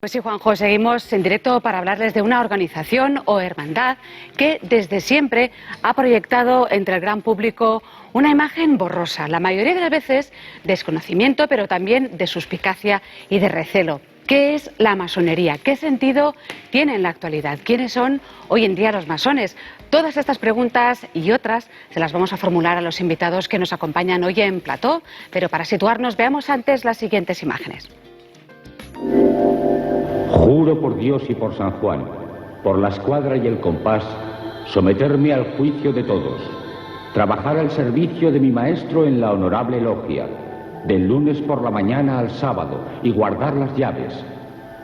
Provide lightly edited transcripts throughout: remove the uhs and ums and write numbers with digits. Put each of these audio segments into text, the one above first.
Pues sí, Juanjo, seguimos en directo para hablarles de una organización o hermandad que desde siempre ha proyectado entre el gran público una imagen borrosa, la mayoría de las veces desconocimiento, pero también de suspicacia y de recelo. ¿Qué es la masonería? ¿Qué sentido tiene en la actualidad? ¿Quiénes son hoy en día los masones? Todas estas preguntas y otras se las vamos a formular a los invitados que nos acompañan hoy en plató, pero para situarnos veamos antes las siguientes imágenes. Juro por Dios y por San Juan, por la escuadra y el compás, someterme al juicio de todos, trabajar al servicio de mi maestro en la honorable logia, del lunes por la mañana al sábado, y guardar las llaves,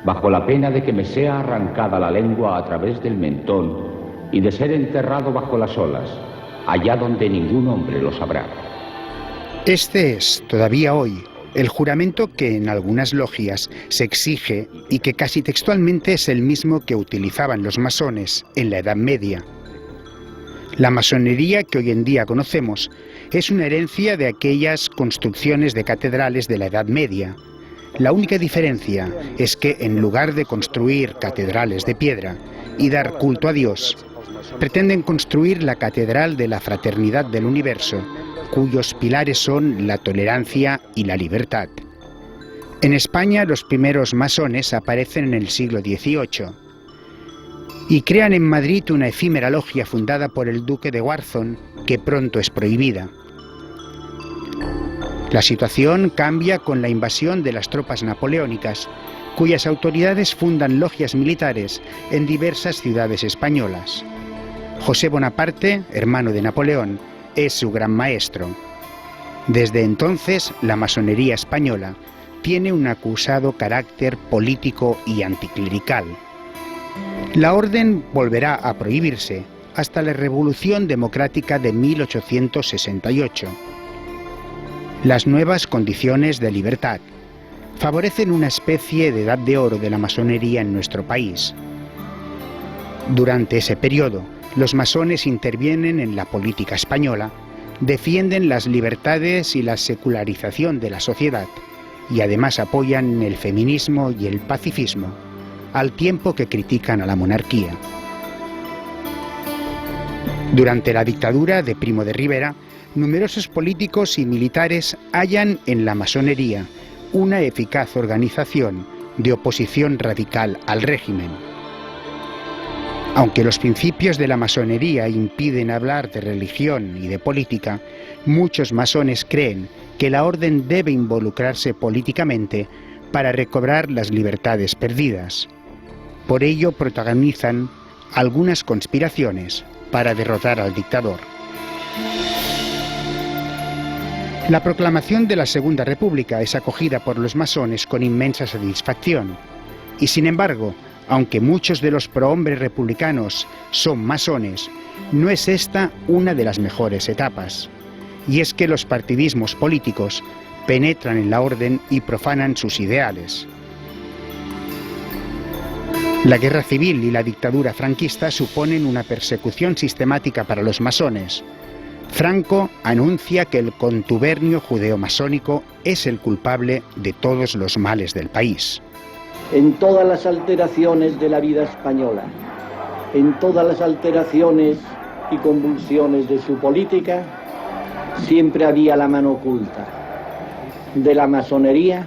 bajo la pena de que me sea arrancada la lengua a través del mentón y de ser enterrado bajo las olas, allá donde ningún hombre lo sabrá. Este es, todavía hoy, el juramento que en algunas logias se exige y que casi textualmente es el mismo que utilizaban los masones en la Edad Media. La masonería que hoy en día conocemos es una herencia de aquellas construcciones de catedrales de la Edad Media. La única diferencia es que en lugar de construir catedrales de piedra y dar culto a Dios, pretenden construir la Catedral de la Fraternidad del Universo, cuyos pilares son la tolerancia y la libertad. En España los primeros masones aparecen en el siglo XVIII y crean en Madrid una efímera logia fundada por el duque de Wharton, que pronto es prohibida. La situación cambia con la invasión de las tropas napoleónicas, cuyas autoridades fundan logias militares en diversas ciudades españolas. José Bonaparte, hermano de Napoleón, es su gran maestro. Desde entonces, la masonería española tiene un acusado carácter político y anticlerical. La orden volverá a prohibirse hasta la Revolución Democrática de 1868. Las nuevas condiciones de libertad favorecen una especie de edad de oro de la masonería en nuestro país. Durante ese periodo, los masones intervienen en la política española, defienden las libertades y la secularización de la sociedad y además apoyan el feminismo y el pacifismo, al tiempo que critican a la monarquía. Durante la dictadura de Primo de Rivera, numerosos políticos y militares hallan en la masonería una eficaz organización de oposición radical al régimen. Aunque los principios de la masonería impiden hablar de religión y de política, muchos masones creen que la orden debe involucrarse políticamente para recobrar las libertades perdidas. Por ello protagonizan algunas conspiraciones para derrotar al dictador. La proclamación de la Segunda República es acogida por los masones con inmensa satisfacción. Y sin embargo, aunque muchos de los prohombres republicanos son masones, no es esta una de las mejores etapas. Y es que los partidismos políticos penetran en la orden y profanan sus ideales. La guerra civil y la dictadura franquista suponen una persecución sistemática para los masones. Franco anuncia que el contubernio judeo-masónico es el culpable de todos los males del país. En todas las alteraciones de la vida española, en todas las alteraciones y convulsiones de su política, siempre había la mano oculta de la masonería.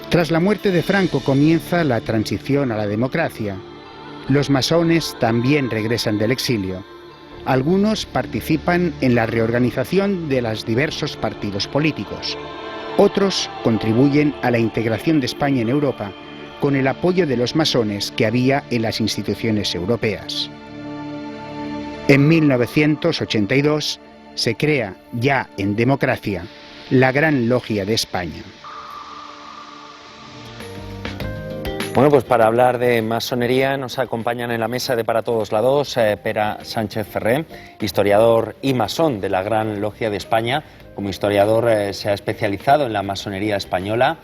Tras la muerte de Franco comienza la transición a la democracia. Los masones también regresan del exilio. Algunos participan en la reorganización de los diversos partidos políticos. Otros contribuyen a la integración de España en Europa con el apoyo de los masones que había en las instituciones europeas. En 1982 se crea, ya en democracia, la Gran Logia de España. Bueno, pues para hablar de masonería nos acompañan en la mesa de Para Todos Lados Pere Sánchez Ferrer, historiador y masón de la Gran Logia de España. Como historiador se ha especializado en la masonería española,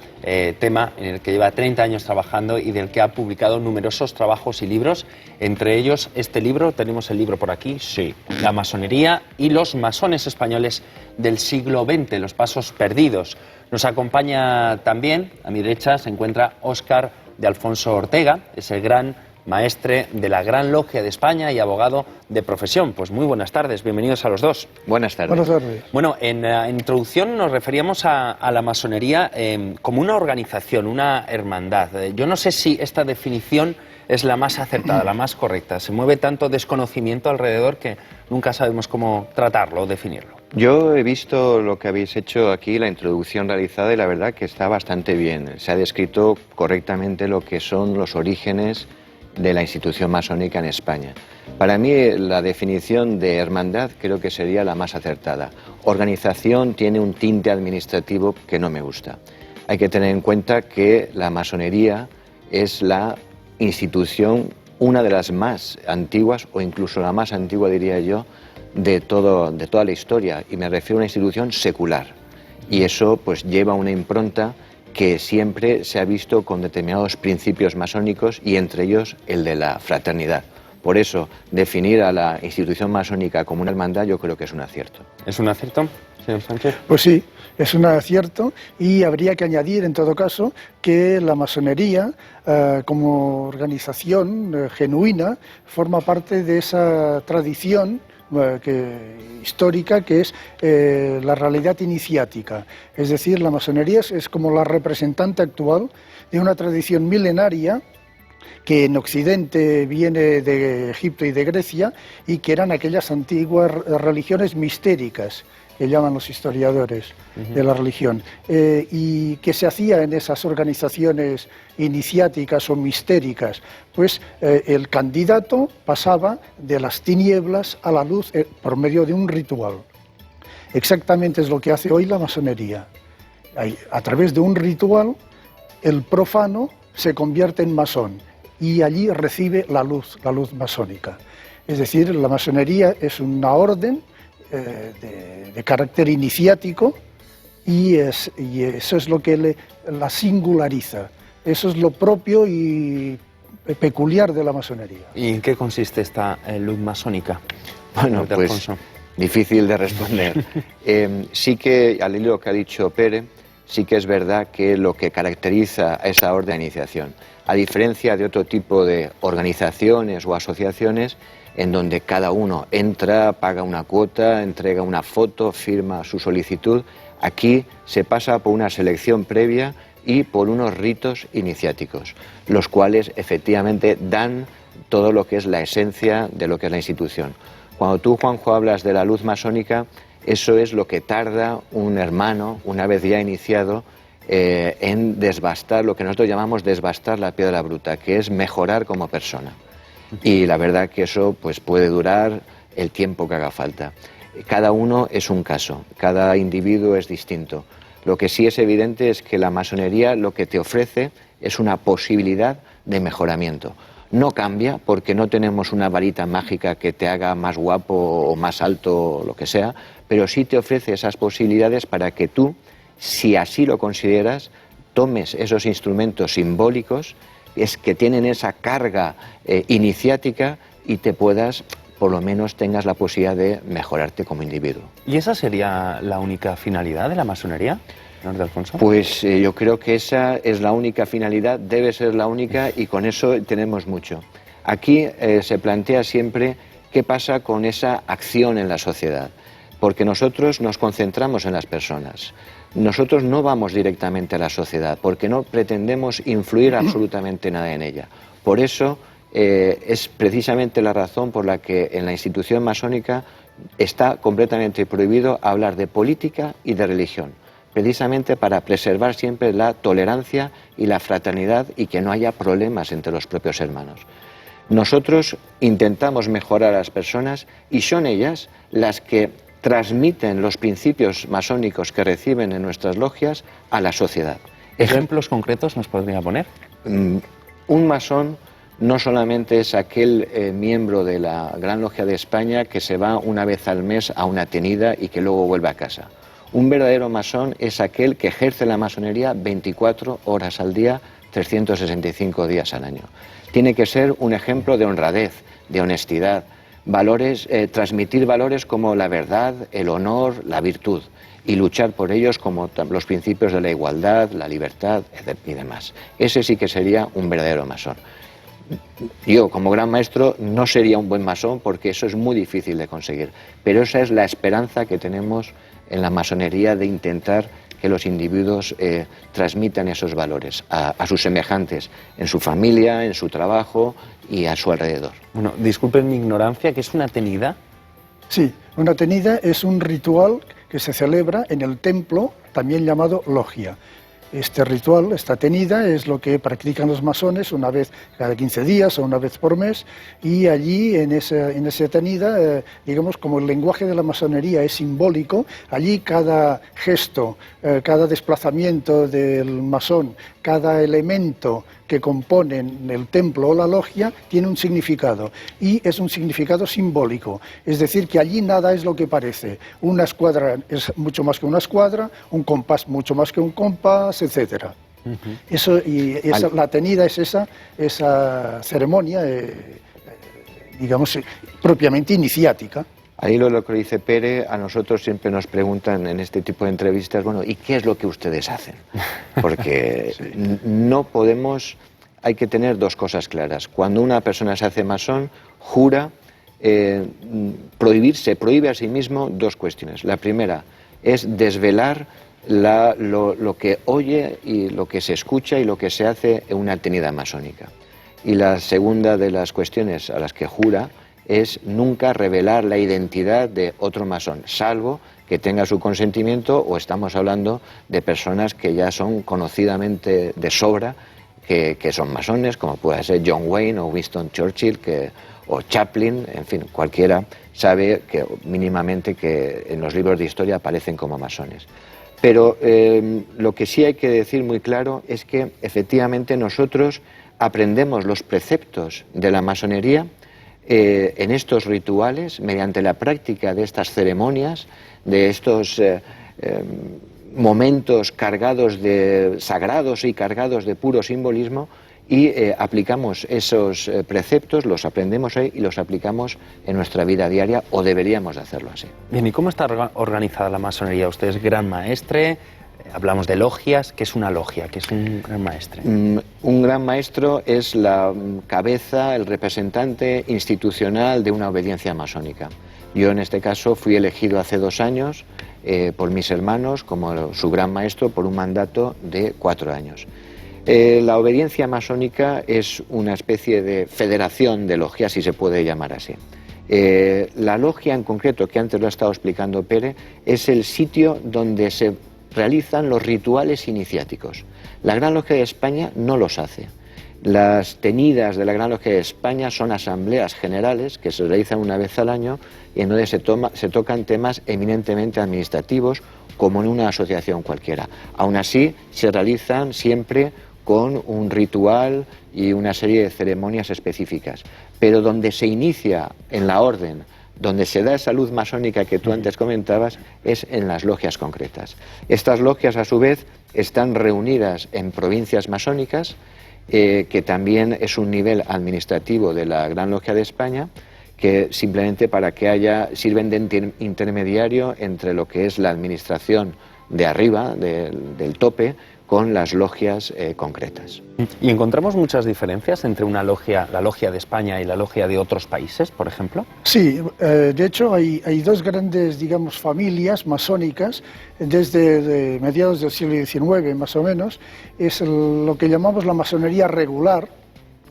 tema en el que lleva 30 años trabajando y del que ha publicado numerosos trabajos y libros, entre ellos este libro, tenemos el libro por aquí, sí, La masonería y los masones españoles del siglo XX, los pasos perdidos. Nos acompaña también, a mi derecha se encuentra Óscar de Alfonso Ortega, es el gran maestre de la Gran Logia de España y abogado de profesión. Pues muy buenas tardes, bienvenidos a los dos. Buenas tardes. Buenas tardes. Bueno, en la introducción nos referíamos a la masonería como una organización, una hermandad. Yo no sé si esta definición es la más acertada, la más correcta. Se mueve tanto desconocimiento alrededor que nunca sabemos cómo tratarlo o definirlo. Yo he visto lo que habéis hecho aquí, la introducción realizada, y la verdad que está bastante bien. Se ha descrito correctamente lo que son los orígenes de la institución masónica en España. Para mí la definición de hermandad creo que sería la más acertada. Organización tiene un tinte administrativo que no me gusta. Hay que tener en cuenta que la masonería es la institución, una de las más antiguas, o incluso la más antigua, diría yo, de toda la historia, y me refiero a una institución secular. Y eso pues lleva una impronta que siempre se ha visto con determinados principios masónicos, y entre ellos el de la fraternidad. Por eso, definir a la institución masónica como una hermandad yo creo que es un acierto. ¿Es un acierto, señor Sánchez? Pues sí, es un acierto, y habría que añadir en todo caso que la masonería como organización genuina forma parte de esa tradición histórica que es la realidad iniciática. Es decir, la masonería es como la representante actual de una tradición milenaria que en Occidente viene de Egipto y de Grecia, y que eran aquellas antiguas religiones mistéricas que llaman los historiadores de la religión, y que se hacía en esas organizaciones iniciáticas o mistéricas. Pues el candidato pasaba de las tinieblas a la luz por medio de un ritual. Exactamente es lo que hace hoy la masonería. A través de un ritual, el profano se convierte en masón y allí recibe la luz masónica. Es decir, la masonería es una orden de carácter iniciático, y eso es lo que la singulariza. Eso es lo propio y peculiar de la masonería. ¿Y en qué consiste esta luz masónica? Bueno, pues Alfonso. Difícil de responder. Sí que, al hilo que ha dicho Pere, sí que es verdad que lo que caracteriza a esa orden de iniciación, a diferencia de otro tipo de organizaciones o asociaciones, en donde cada uno entra, paga una cuota, entrega una foto, firma su solicitud, aquí se pasa por una selección previa y por unos ritos iniciáticos, los cuales efectivamente dan todo lo que es la esencia de lo que es la institución. Cuando tú, Juanjo, hablas de la luz masónica, eso es lo que tarda un hermano, una vez ya iniciado, en desbastar, lo que nosotros llamamos desbastar la piedra bruta, que es mejorar como persona. Y la verdad que eso pues puede durar el tiempo que haga falta. Cada uno es un caso, cada individuo es distinto. Lo que sí es evidente es que la masonería lo que te ofrece es una posibilidad de mejoramiento. No cambia, porque no tenemos una varita mágica que te haga más guapo o más alto o lo que sea, pero sí te ofrece esas posibilidades para que tú, si así lo consideras, tomes esos instrumentos simbólicos que tienen esa carga iniciática, y te puedas, por lo menos tengas la posibilidad de mejorarte como individuo. ¿Y esa sería la única finalidad de la masonería, señor de Alfonso? Pues yo creo que esa es la única finalidad, debe ser la única, y con eso tenemos mucho. Aquí se plantea siempre qué pasa con esa acción en la sociedad, porque nosotros nos concentramos en las personas. Nosotros no vamos directamente a la sociedad, porque no pretendemos influir absolutamente nada en ella. Por eso es precisamente la razón por la que en la institución masónica está completamente prohibido hablar de política y de religión, precisamente para preservar siempre la tolerancia y la fraternidad, y que no haya problemas entre los propios hermanos. Nosotros intentamos mejorar a las personas, y son ellas las que transmiten los principios masónicos que reciben en nuestras logias a la sociedad. ¿Ejemplos concretos nos podría poner? Un masón no solamente es aquel miembro de la Gran Logia de España que se va una vez al mes a una tenida y que luego vuelve a casa. Un verdadero masón es aquel que ejerce la masonería 24 horas al día, 365 días al año. Tiene que ser un ejemplo de honradez, de honestidad, valores, transmitir valores como la verdad, el honor, la virtud. y luchar por ellos como los principios de la igualdad, la libertad y demás. Ese sí que sería un verdadero masón. Yo, como gran maestro, no sería un buen masón porque eso es muy difícil de conseguir, pero esa es la esperanza que tenemos en la masonería de intentar que los individuos transmitan esos valores a sus semejantes, en su familia, en su trabajo y a su alrededor. Bueno, disculpen mi ignorancia, ¿qué es una tenida? Sí, una tenida es un ritual que se celebra en el templo, también llamado logia. Este ritual, esta tenida, es lo que practican los masones una vez cada 15 días o una vez por mes, y allí en esa tenida, digamos, como el lenguaje de la masonería es simbólico, allí cada gesto, cada desplazamiento del masón, cada elemento que componen el templo o la logia tiene un significado, y es un significado simbólico, es decir, que allí nada es lo que parece. Una escuadra es mucho más que una escuadra, un compás mucho más que un compás, etc. La tenida es esa ceremonia, digamos, propiamente iniciática. Ahí lo que dice Pere, a nosotros siempre nos preguntan en este tipo de entrevistas, bueno, ¿y qué es lo que ustedes hacen? Porque sí, no podemos, hay que tener dos cosas claras. Cuando una persona se hace masón, jura, se prohíbe a sí mismo dos cuestiones. La primera es desvelar lo que oye y lo que se escucha y lo que se hace en una tenida masónica. Y la segunda de las cuestiones a las que jura es nunca revelar la identidad de otro masón, salvo que tenga su consentimiento, o estamos hablando de personas que ya son conocidamente de sobra que son masones, como puede ser John Wayne o Winston Churchill o Chaplin, en fin, cualquiera sabe que mínimamente que en los libros de historia aparecen como masones. Pero lo que sí hay que decir muy claro es que efectivamente nosotros aprendemos los preceptos de la masonería en estos rituales, mediante la práctica de estas ceremonias, de estos momentos cargados de sagrados y cargados de puro simbolismo, y aplicamos esos preceptos, los aprendemos ahí y los aplicamos en nuestra vida diaria, o deberíamos de hacerlo así. Bien, ¿y cómo está organizada la masonería? Usted es gran maestre, hablamos de logias. ¿Qué es una logia? ¿Qué es un gran maestre? Un gran maestro es la cabeza, el representante institucional de una obediencia masónica. Yo en este caso fui elegido hace 2 años por mis hermanos como su gran maestro por un mandato de 4 años. La obediencia masónica es una especie de federación de logias, si se puede llamar así. La logia en concreto, que antes lo ha estado explicando Pere, es el sitio donde se realizan los rituales iniciáticos. La Gran Logia de España no los hace. Las tenidas de la Gran Logia de España son asambleas generales que se realizan una vez al año y en donde se tocan temas eminentemente administrativos, como en una asociación cualquiera. Aún así, se realizan siempre con un ritual y una serie de ceremonias específicas. Pero donde se inicia en la orden, donde se da esa luz masónica que tú antes comentabas, es en las logias concretas. Estas logias, a su vez, están reunidas en provincias masónicas, que también es un nivel administrativo de la Gran Logia de España, que simplemente sirven de intermediario entre lo que es la administración de arriba, del tope, con las logias concretas. ¿Y encontramos muchas diferencias entre la logia de España y la logia de otros países, por ejemplo? Sí, de hecho hay 2 grandes, digamos, familias masónicas desde mediados del siglo XIX, más o menos. Es lo que llamamos la masonería regular,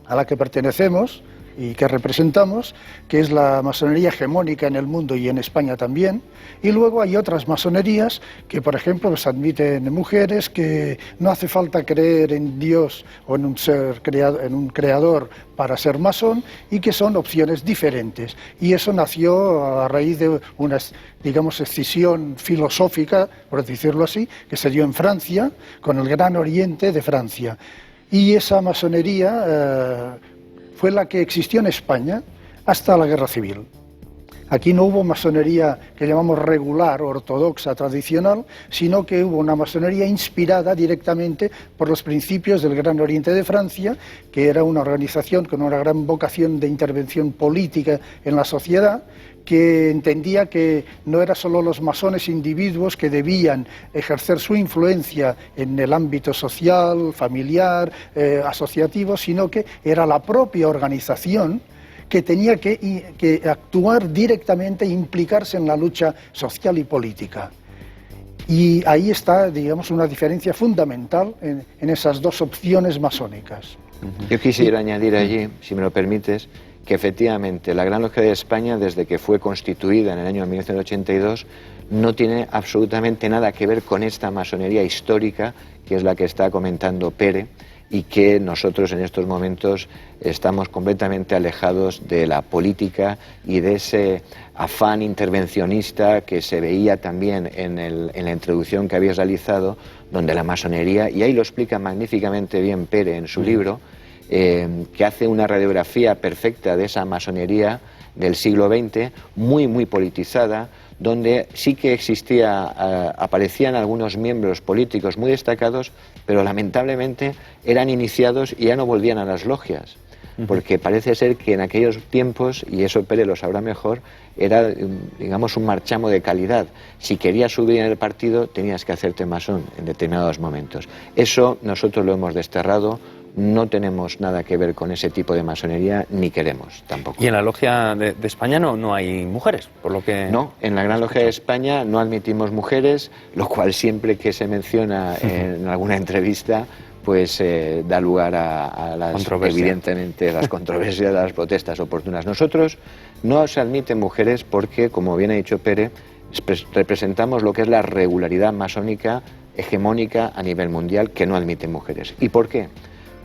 a la que pertenecemos y que representamos, que es la masonería hegemónica en el mundo y en España también. Y luego hay otras masonerías que, por ejemplo, pues admiten mujeres, que no hace falta creer en Dios o en un creador para ser masón, y que son opciones diferentes. Y eso nació a raíz de una, digamos, escisión filosófica, por decirlo así, que se dio en Francia, con el Gran Oriente de Francia. Y esa masonería fue la que existió en España hasta la Guerra Civil. Aquí no hubo masonería que llamamos regular, ortodoxa, tradicional, sino que hubo una masonería inspirada directamente por los principios del Gran Oriente de Francia, que era una organización con una gran vocación de intervención política en la sociedad, que entendía que no eran solo los masones individuos que debían ejercer su influencia en el ámbito social, familiar, asociativo, sino que era la propia organización que tenía que actuar directamente e implicarse en la lucha social y política. Y ahí está, digamos, una diferencia fundamental en esas dos opciones masónicas. Yo quisiera añadir allí, si me lo permites, que efectivamente la Gran Logia de España, desde que fue constituida en el año 1982, no tiene absolutamente nada que ver con esta masonería histórica, que es la que está comentando Pere, y que nosotros en estos momentos estamos completamente alejados de la política y de ese afán intervencionista que se veía también en la introducción que habéis realizado, donde la masonería, y ahí lo explica magníficamente bien Pere en su libro, que hace una radiografía perfecta de esa masonería del siglo XX, muy politizada, donde sí que aparecían algunos miembros políticos muy destacados, pero lamentablemente eran iniciados y ya no volvían a las logias, porque parece ser que en aquellos tiempos, y eso Pere lo sabrá mejor, era, digamos, un marchamo de calidad. Si querías subir en el partido, tenías que hacerte masón en determinados momentos. Eso nosotros lo hemos desterrado. No tenemos nada que ver con ese tipo de masonería, ni queremos tampoco. ¿Y en la Logia de España no hay mujeres? Por lo que... No, en la Gran Logia de España no admitimos mujeres, lo cual siempre que se menciona en alguna entrevista, pues da lugar a las, evidentemente, las controversias, las protestas oportunas. Nosotros no se admiten mujeres porque, como bien ha dicho Pere, representamos lo que es la regularidad masónica hegemónica a nivel mundial, que no admite mujeres. ¿Y por qué?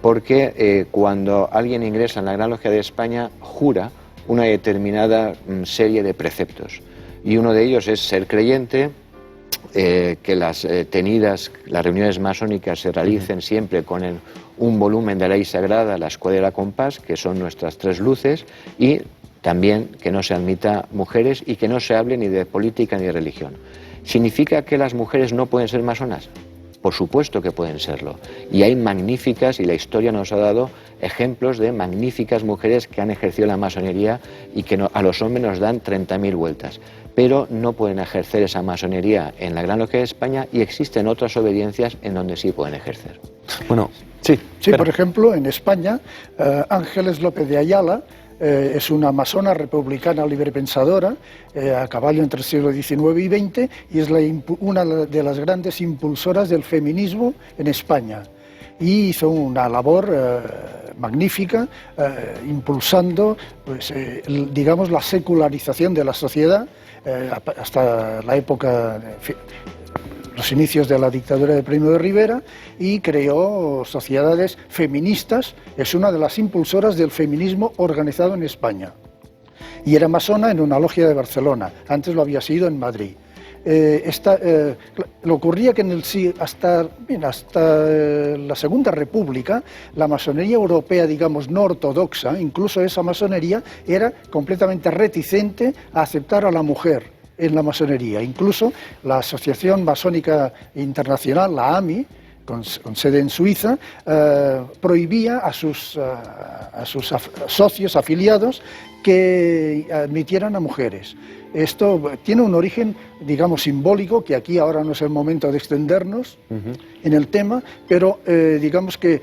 Porque cuando alguien ingresa en la Gran Logia de España, jura una determinada serie de preceptos. Y uno de ellos es ser creyente, que las reuniones masónicas se realicen siempre con un volumen de ley sagrada, la escuadra y la compás, que son nuestras tres luces, y también que no se admita mujeres y que no se hable ni de política ni de religión. ¿Significa que las mujeres no pueden ser masonas? Por supuesto que pueden serlo. Y hay magníficas, y la historia nos ha dado ejemplos de magníficas mujeres que han ejercido la masonería y que a los hombres nos dan 30.000 vueltas. Pero no pueden ejercer esa masonería en la Gran Logia de España, y existen otras obediencias en donde sí pueden ejercer. Bueno, sí, por ejemplo, en España, Ángeles López de Ayala es una masona republicana librepensadora, a caballo entre el siglo XIX y XX, y es una de las grandes impulsoras del feminismo en España. Y hizo una labor magnífica, impulsando, pues, digamos, la secularización de la sociedad hasta la época, los inicios de la dictadura de Primo de Rivera, y creó sociedades feministas. Es una de las impulsoras del feminismo organizado en España. Y era masona en una logia de Barcelona, antes lo había sido en Madrid. Lo ocurría que hasta la Segunda República, la masonería europea, digamos, no ortodoxa, incluso esa masonería, era completamente reticente a aceptar a la mujer en la masonería. Incluso la Asociación Masónica Internacional, la AMI, con sede en Suiza, prohibía a sus socios afiliados que admitieran a mujeres. Esto tiene un origen, digamos, simbólico, que aquí ahora no es el momento de extendernos en el tema, pero digamos que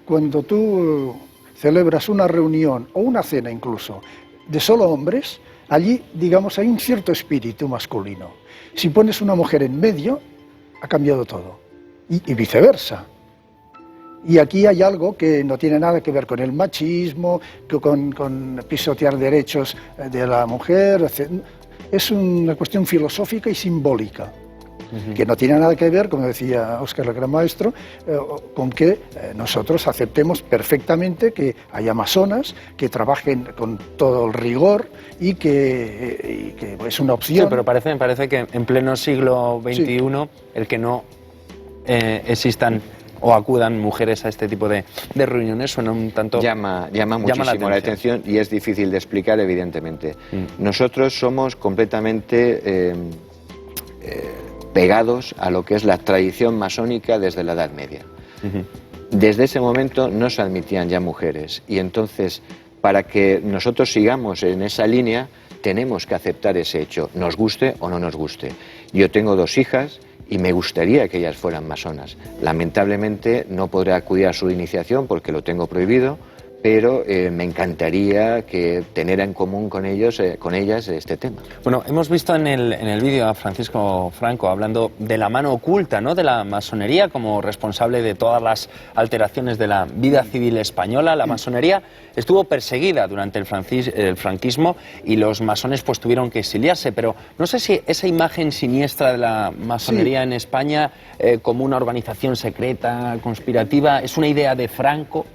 cuando tú celebras una reunión o una cena incluso de solo hombres, allí, digamos, hay un cierto espíritu masculino. Si pones una mujer en medio, ha cambiado todo. Y viceversa. Y aquí hay algo que no tiene nada que ver con el machismo, con pisotear derechos de la mujer. Es una cuestión filosófica y simbólica, que no tiene nada que ver, como decía Óscar el Gran Maestro, con que nosotros aceptemos perfectamente que haya masonas que trabajen con todo el rigor y que es una opción. Sí, pero parece que en pleno siglo XXI, el que no existan o acudan mujeres a este tipo de reuniones suena un tanto... Llama muchísimo la atención y es difícil de explicar, evidentemente. Nosotros somos completamente pegados a lo que es la tradición masónica desde la Edad Media. Desde ese momento no se admitían ya mujeres y entonces, para que nosotros sigamos en esa línea, tenemos que aceptar ese hecho, nos guste o no nos guste. Yo tengo 2 hijas y me gustaría que ellas fueran masonas. Lamentablemente no podré acudir a su iniciación porque lo tengo prohibido, pero me encantaría tener en común con ellas este tema. Bueno, hemos visto en el vídeo a Francisco Franco hablando de la mano oculta, ¿no?, de la masonería como responsable de todas las alteraciones de la vida civil española. La masonería estuvo perseguida durante el franquismo y los masones pues tuvieron que exiliarse, pero no sé si esa imagen siniestra de la masonería en España como una organización secreta, conspirativa, ¿es una idea de Franco,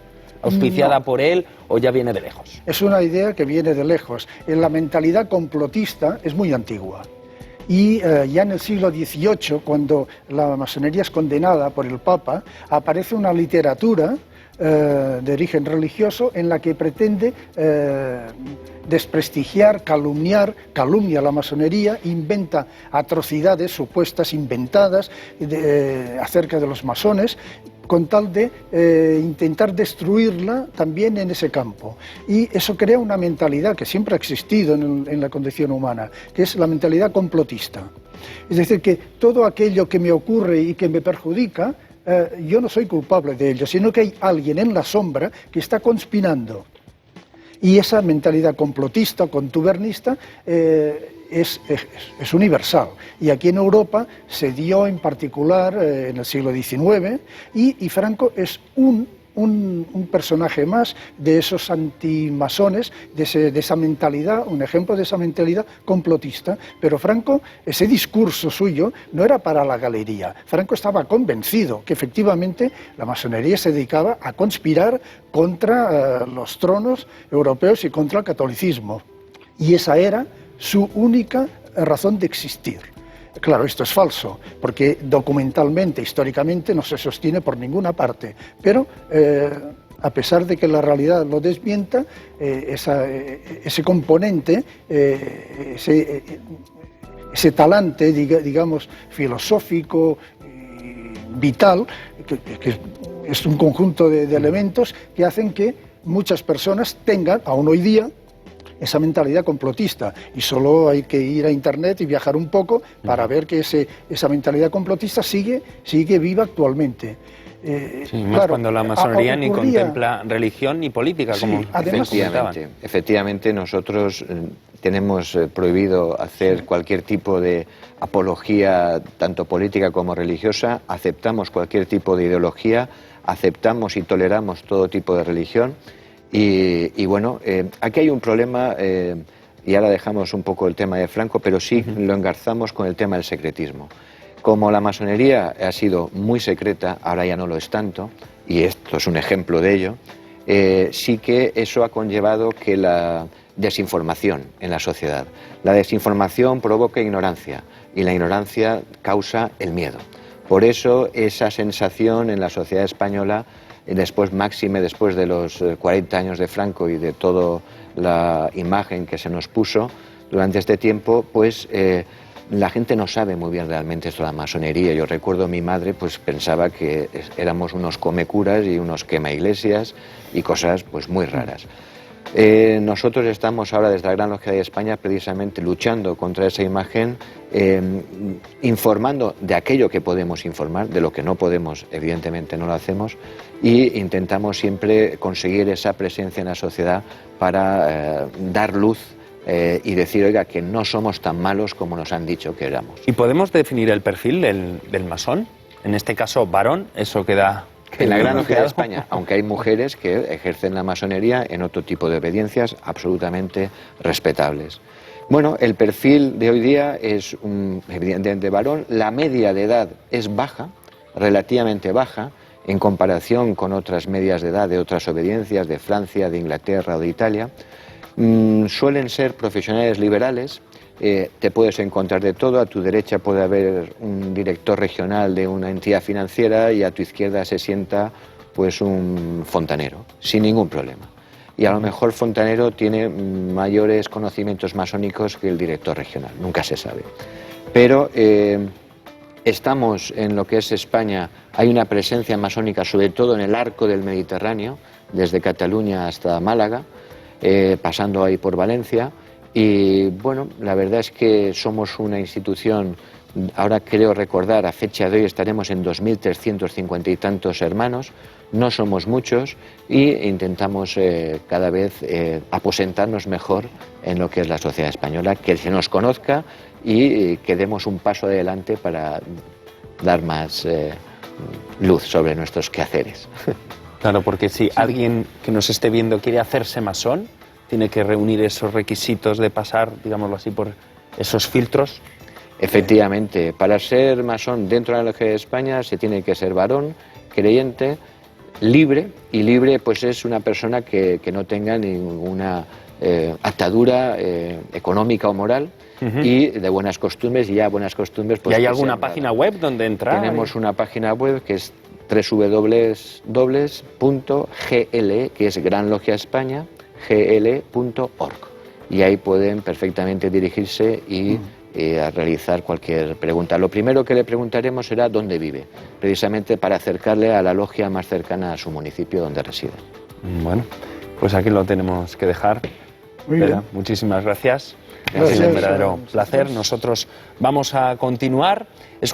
auspiciada por él, o ya viene de lejos? Es una idea que viene de lejos. La mentalidad complotista es muy antigua. Y ya en el siglo XVIII, cuando la masonería es condenada por el Papa, aparece una literatura de origen religioso en la que pretende desprestigiar, calumnia a la masonería, inventa atrocidades supuestas, inventadas acerca de los masones, con tal de intentar destruirla también en ese campo. Y eso crea una mentalidad que siempre ha existido en la condición humana, que es la mentalidad complotista. Es decir, que todo aquello que me ocurre y que me perjudica, yo no soy culpable de ello, sino que hay alguien en la sombra que está conspirando. Y esa mentalidad complotista, contubernista, es universal. Y aquí en Europa se dio en particular en el siglo XIX y Franco es un personaje más de esos antimasones, de esa mentalidad, un ejemplo de esa mentalidad complotista. Pero Franco, ese discurso suyo no era para la galería. Franco estaba convencido que efectivamente la masonería se dedicaba a conspirar contra los tronos europeos y contra el catolicismo. Y esa era su única razón de existir. Claro, esto es falso, porque documentalmente, históricamente, no se sostiene por ninguna parte, pero a pesar de que la realidad lo desmienta, ese componente, ese talante, digamos, filosófico, vital, que es un conjunto de elementos que hacen que muchas personas tengan, aún hoy día, esa mentalidad complotista, y solo hay que ir a internet y viajar un poco para ver que esa mentalidad complotista sigue viva actualmente. Sí, más claro, cuando la masonería ni contempla religión ni política, sí, como efectivamente nosotros tenemos prohibido hacer cualquier tipo de apología, tanto política como religiosa, aceptamos cualquier tipo de ideología, aceptamos y toleramos todo tipo de religión. Y bueno, aquí hay un problema, y ahora dejamos un poco el tema de Franco, pero sí lo engarzamos con el tema del secretismo. Como la masonería ha sido muy secreta, ahora ya no lo es tanto, y esto es un ejemplo de ello, sí que eso ha conllevado que la desinformación en la sociedad. La desinformación provoca ignorancia, y la ignorancia causa el miedo. Por eso esa sensación en la sociedad española, máxime después de los 40 años de Franco y de toda la imagen que se nos puso durante este tiempo, pues la gente no sabe muy bien realmente esto de la masonería. Yo recuerdo mi madre pues pensaba que éramos unos comecuras y unos quemaiglesias y cosas pues muy raras. Nosotros estamos ahora desde la Gran Logia de España precisamente luchando contra esa imagen, informando de aquello que podemos informar, de lo que no podemos, evidentemente no lo hacemos, y intentamos siempre conseguir esa presencia en la sociedad para dar luz y decir, oiga, que no somos tan malos como nos han dicho que éramos. ¿Y podemos definir el perfil del masón? En este caso, varón, eso queda... En la Gran Logia de España, aunque hay mujeres que ejercen la masonería en otro tipo de obediencias absolutamente respetables. Bueno, el perfil de hoy día es evidentemente varón. La media de edad es baja, relativamente baja, en comparación con otras medias de edad de otras obediencias de Francia, de Inglaterra o de Italia. Suelen ser profesionales liberales, te puedes encontrar de todo. A tu derecha puede haber un director regional de una entidad financiera y a tu izquierda se sienta pues un fontanero, sin ningún problema. Y a lo mejor fontanero tiene mayores conocimientos masónicos que el director regional, nunca se sabe. Pero estamos en lo que es España, hay una presencia masónica sobre todo en el arco del Mediterráneo, desde Cataluña hasta Málaga, pasando ahí por Valencia, y bueno, la verdad es que somos una institución, ahora creo recordar, a fecha de hoy estaremos en 2.350 y tantos hermanos, no somos muchos e intentamos cada vez aposentarnos mejor en lo que es la sociedad española, que se nos conozca y que demos un paso adelante para dar más luz sobre nuestros quehaceres. Claro, porque si alguien que nos esté viendo quiere hacerse masón, tiene que reunir esos requisitos de pasar, digámoslo así, por esos filtros. Efectivamente, para ser masón dentro de la Logia de España se tiene que ser varón, creyente, libre, y libre pues es una persona que no tenga ninguna atadura económica o moral, y de buenas costumbres, y ya buenas costumbres... Pues, ¿y hay alguna página web donde entrar? Tenemos una página web que es www.gle, que es Gran Logia España, gle.org, y ahí pueden perfectamente dirigirse y a realizar cualquier pregunta. Lo primero que le preguntaremos será dónde vive, precisamente para acercarle a la logia más cercana a su municipio donde reside. Bueno, pues aquí lo tenemos que dejar. Muy bien. Muchísimas gracias. Gracias. Ha sido un verdadero placer. Nosotros vamos a continuar escuchando